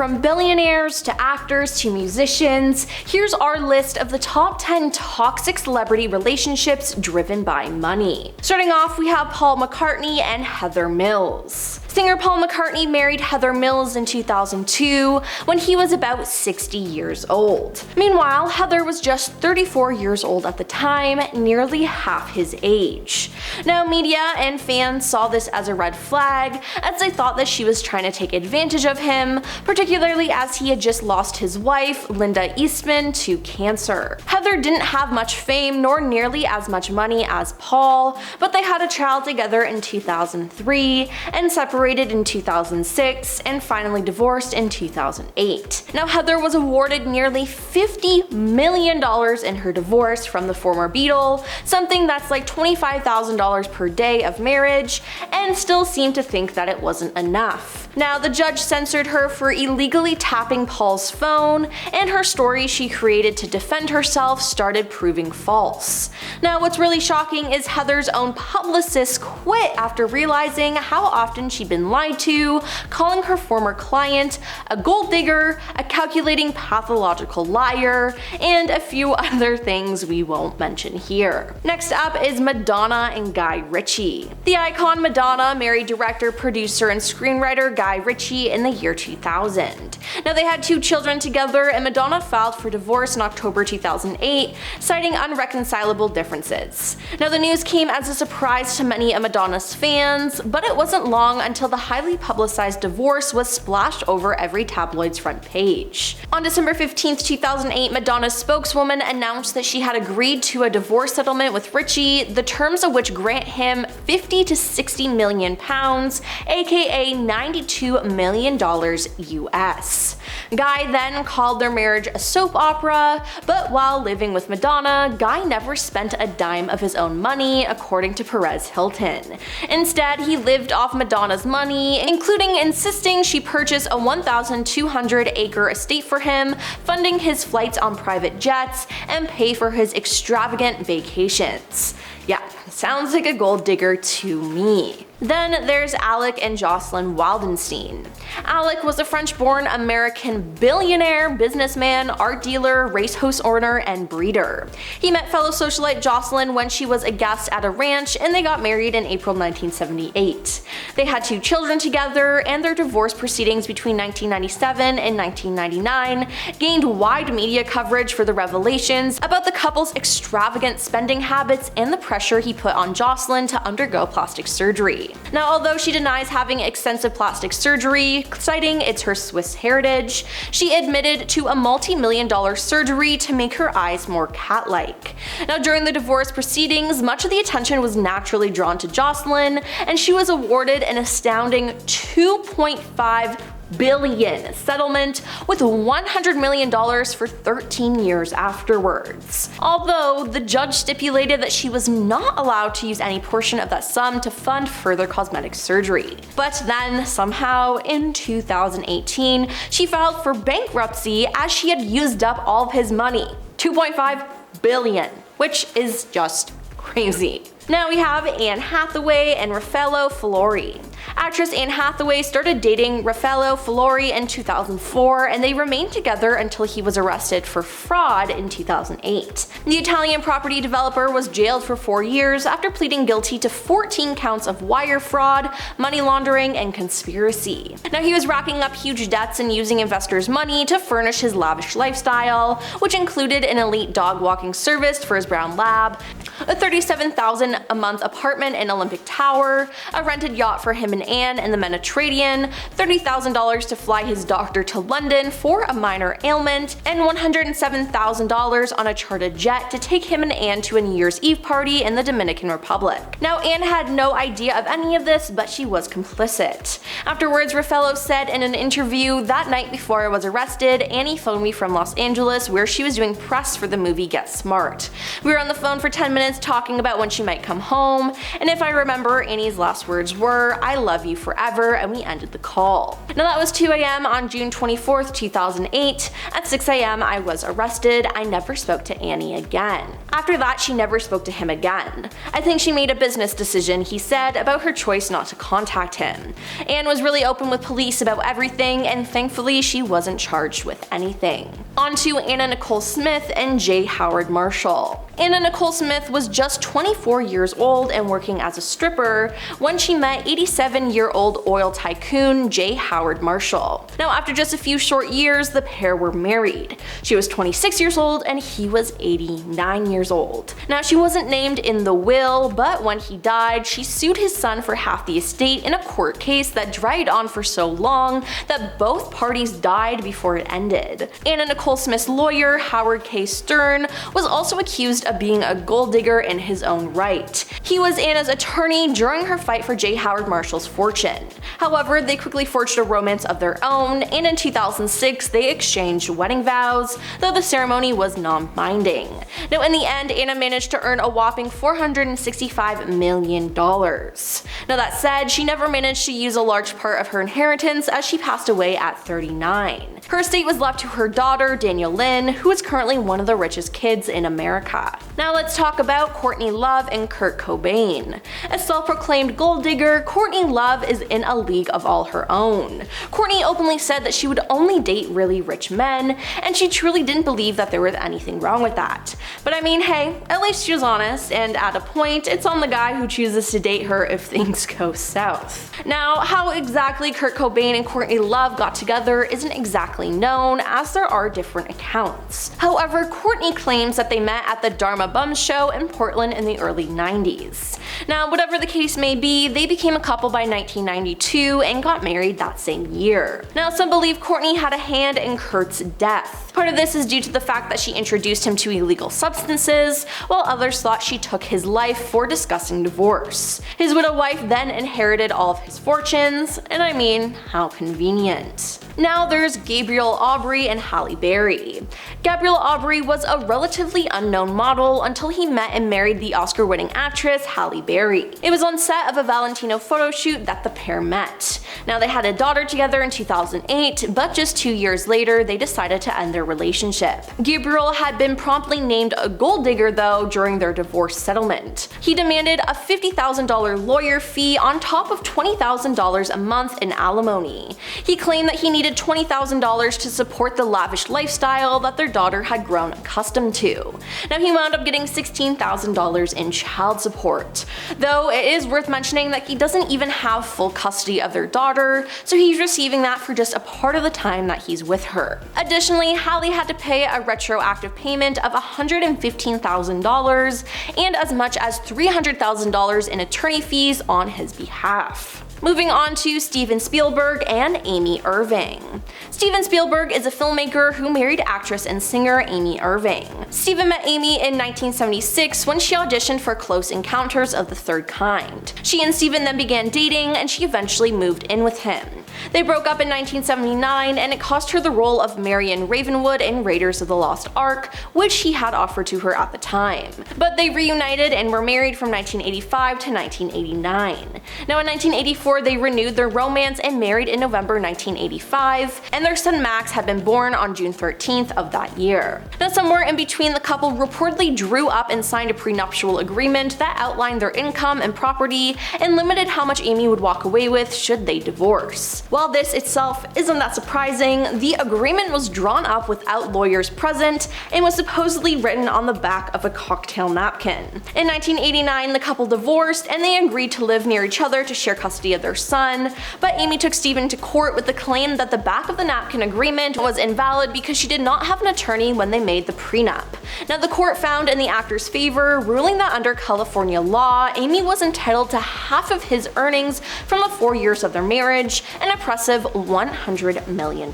From billionaires to actors to musicians, here's our list of the top 10 toxic celebrity relationships driven by money. Starting off, we have Paul McCartney and Heather Mills. Singer Paul McCartney married Heather Mills in 2002 when he was about 60 years old. Meanwhile, Heather was just 34 years old at the time, nearly half his age. Now, media and fans saw this as a red flag, as they thought that she was trying to take advantage of him, particularly as he had just lost his wife, Linda Eastman, to cancer. Heather didn't have much fame nor nearly as much money as Paul, but they had a child together in 2003 and separated in 2006 and finally divorced in 2008. Now, Heather was awarded nearly $50 million in her divorce from the former Beatle, something that's like $25,000 per day of marriage, and still seemed to think that it wasn't enough. Now, the judge censored her for illegally tapping Paul's phone, and her story she created to defend herself started proving false. Now, what's really shocking is Heather's own publicist quit after realizing how often she'd been lied to, calling her former client a gold digger, a calculating pathological liar, and a few other things we won't mention here. Next up is Madonna and Guy Ritchie. The icon Madonna married director, producer, and screenwriter Guy Ritchie in the year 2000. Now, they had 2 children together, and Madonna filed for divorce in October 2008, citing unreconcilable differences. Now, the news came as a surprise to many of Madonna's fans, but it wasn't long until the highly publicized divorce was splashed over every tabloid's front page. On December 15, 2008, Madonna's spokeswoman announced that she had agreed to a divorce settlement with Ritchie, the terms of which grant him 50 to 60 million pounds, aka $92 million US. Guy then called their marriage a soap opera, but while living with Madonna, Guy never spent a dime of his own money, according to Perez Hilton. Instead, he lived off Madonna's money, including insisting she purchase a 1,200-acre estate for him, funding his flights on private jets, and pay for his extravagant vacations. Yeah, sounds like a gold digger to me. Then there's Alec and Jocelyn Wildenstein. Alec was a French-born American billionaire, businessman, art dealer, racehorse owner, and breeder. He met fellow socialite Jocelyn when she was a guest at a ranch, and they got married in April 1978. They had 2 children together, and their divorce proceedings between 1997 and 1999 gained wide media coverage for the revelations about the couple's extravagant spending habits and the pressure he put on Jocelyn to undergo plastic surgery. Now, although she denies having extensive plastic surgery, citing it's her Swiss heritage, she admitted to a multi-million-dollar surgery to make her eyes more cat-like. Now, during the divorce proceedings, much of the attention was naturally drawn to Jocelyn, and she was awarded an astounding $2.5 billion settlement with $100 million for 13 years afterwards. Although the judge stipulated that she was not allowed to use any portion of that sum to fund further cosmetic surgery. But then somehow in 2018, she filed for bankruptcy as she had used up all of his money, $2.5 billion, which is just crazy. Now we have Anne Hathaway and Raffaello Follieri. Actress Anne Hathaway started dating Raffaello Follieri in 2004, and they remained together until he was arrested for fraud in 2008. The Italian property developer was jailed for 4 years after pleading guilty to 14 counts of wire fraud, money laundering, and conspiracy. Now, he was racking up huge debts and using investors' money to furnish his lavish lifestyle, which included an elite dog walking service for his brown lab, a $37,000 a month apartment in Olympic Tower, a rented yacht for him and Anne in the Mediterranean, $30,000 to fly his doctor to London for a minor ailment, and $107,000 on a chartered jet to take him and Anne to a New Year's Eve party in the Dominican Republic. Now, Anne had no idea of any of this, but she was complicit. Afterwards, Raffaello said in an interview, "That night before I was arrested, Annie phoned me from Los Angeles where she was doing press for the movie Get Smart. We were on the phone for 10 minutes minutes talking about when she might come home, and if I remember, Annie's last words were, "I love you forever," and we ended the call. Now that was 2 a.m. on June 24th, 2008. At 6 a.m. I was arrested. I never spoke to Annie again. After that, she never spoke to him again. I think she made a business decision, he said, about her choice not to contact him. Anne was really open with police about everything, and thankfully she wasn't charged with anything. On to Anna Nicole Smith and J. Howard Marshall. Anna Nicole Smith was just 24 years old and working as a stripper when she met 87-year-old oil tycoon J. Howard Marshall. Now, after just a few short years, the pair were married. She was 26 years old and he was 89 years old. Now, she wasn't named in the will, but when he died, she sued his son for half the estate in a court case that dragged on for so long that both parties died before it ended. Anna Nicole Smith's lawyer, Howard K. Stern, was also accused of being a gold digger in his own right. He was Anna's attorney during her fight for J. Howard Marshall's fortune. However, they quickly forged a romance of their own, and in 2006 they exchanged wedding vows, though the ceremony was non-binding. Now, in the end, Anna managed to earn a whopping $465 million. Now, that said, she never managed to use a large part of her inheritance as she passed away at 39. Her estate was left to her daughter, Danielle Lynn, who is currently one of the richest kids in America. Now let's talk about Courtney Love and Kurt Cobain. A self-proclaimed gold digger, Courtney Love is in a league of all her own. Courtney openly said that she would only date really rich men, and she truly didn't believe that there was anything wrong with that. But I mean, hey, at least she was honest, and at a point, it's on the guy who chooses to date her if things go south. Now, how exactly Kurt Cobain and Courtney Love got together isn't exactly known, as there are different accounts. However, Courtney claims that they met at the Dharma Bums show in Portland in the early 90s. Now, whatever the case may be, they became a couple by 1992 and got married that same year. Now, some believe Courtney had a hand in Kurt's death. Part of this is due to the fact that she introduced him to illegal substances, while others thought she took his life for discussing divorce. His widow wife then inherited all of his fortunes, and I mean, how convenient. Now there's Gabriel Aubry and Halle Berry. Gabriel Aubry was a relatively unknown model until he met and married the Oscar-winning actress Halle Berry. It was on set of a Valentino photo shoot that the pair met. Now, they had a daughter together in 2008, but just 2 years later they decided to end their relationship. Gabriel had been promptly named a gold digger though during their divorce settlement. He demanded a $50,000 lawyer fee on top of $20,000 a month in alimony. He claimed that he needed $20,000 to support the lavish lifestyle that their daughter had grown accustomed to. Now, he wound up getting $16,000 in child support. Though it is worth mentioning that he doesn't even have full custody of their daughter, so he's receiving that for just a part of the time that he's with her. Additionally, Halle had to pay a retroactive payment of $115,000 and as much as $300,000 in attorney fees on his behalf. Moving on to Steven Spielberg and Amy Irving. Steven Spielberg is a filmmaker who married actress and singer Amy Irving. Steven met Amy in 1976 when she auditioned for Close Encounters of the Third Kind. She and Steven then began dating, and she eventually moved in with him. They broke up in 1979, and it cost her the role of Marion Ravenwood in Raiders of the Lost Ark, which he had offered to her at the time. But they reunited and were married from 1985 to 1989. Now, in 1984, they renewed their romance and married in November 1985, and their son Max had been born on June 13th of that year. Now, somewhere in between, the couple reportedly drew up and signed a prenuptial agreement that outlined their income and property and limited how much Amy would walk away with should they divorce. While this itself isn't that surprising, the agreement was drawn up without lawyers present and was supposedly written on the back of a cocktail napkin. In 1989, the couple divorced, and they agreed to live near each other to share custody of their son, but Amy took Steven to court with the claim that the back of the napkin agreement was invalid because she did not have an attorney when they made the prenup. Now, the court found in the actor's favor, ruling that under California law, Amy was entitled to half of his earnings from the 4 years of their marriage, an impressive $100 million.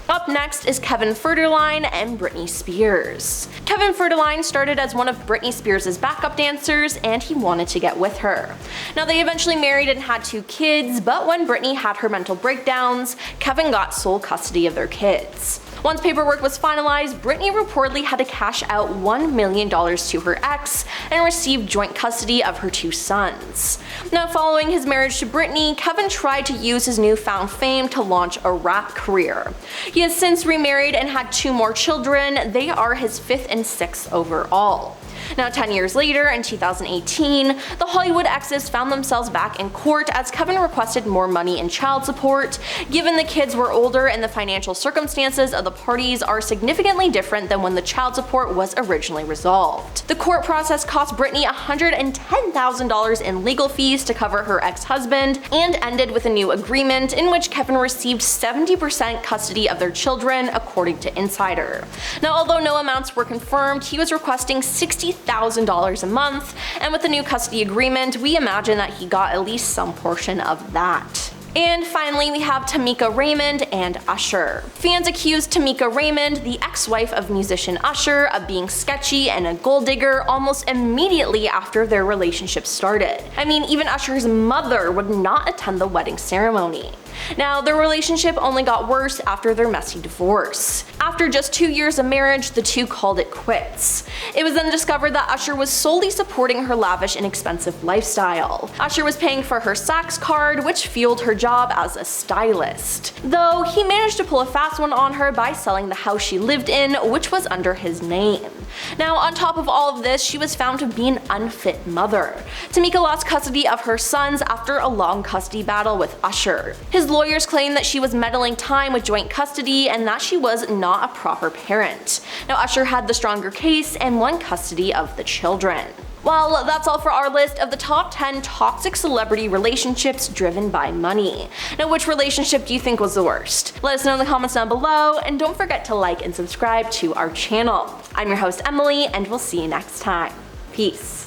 Up next is Kevin Federline and Britney Spears. Kevin Federline started as one of Britney Spears' backup dancers, and he wanted to get with her. Now, they eventually married and had 2 kids, but when Britney had her mental breakdowns, Kevin got sole custody of their kids. Once paperwork was finalized, Britney reportedly had to cash out $1 million to her ex and receive joint custody of her 2 sons. Now, following his marriage to Britney, Kevin tried to use his newfound fame to launch a rap career. He has since remarried and had 2 more children. They are his 5th and 6th overall. Now, 10 years later, in 2018, the Hollywood exes found themselves back in court as Kevin requested more money in child support. Given the kids were older and the financial circumstances of the parties are significantly different than when the child support was originally resolved. The court process cost Britney $110,000 in legal fees to cover her ex-husband and ended with a new agreement in which Kevin received 70% custody of their children, according to Insider. Now, although no amounts were confirmed, he was requesting $60,000 a month, and with the new custody agreement, we imagine that he got at least some portion of that. And finally, we have Tameka Raymond and Usher. Fans accused Tameka Raymond, the ex-wife of musician Usher, of being sketchy and a gold digger almost immediately after their relationship started. I mean, even Usher's mother would not attend the wedding ceremony. Now, their relationship only got worse after their messy divorce. After just 2 years of marriage, the two called it quits. It was then discovered that Usher was solely supporting her lavish and expensive lifestyle. Usher was paying for her Saks card, which fueled her job as a stylist. Though, he managed to pull a fast one on her by selling the house she lived in, which was under his name. Now, on top of all of this, she was found to be an unfit mother. Tameka lost custody of her sons after a long custody battle with Usher. His lawyers claim that she was meddling time with joint custody and that she was not a proper parent. Now, Usher had the stronger case and won custody of the children. Well, that's all for our list of the top 10 toxic celebrity relationships driven by money. Now, which relationship do you think was the worst? Let us know in the comments down below, and don't forget to like and subscribe to our channel. I'm your host, Emily, and we'll see you next time. Peace.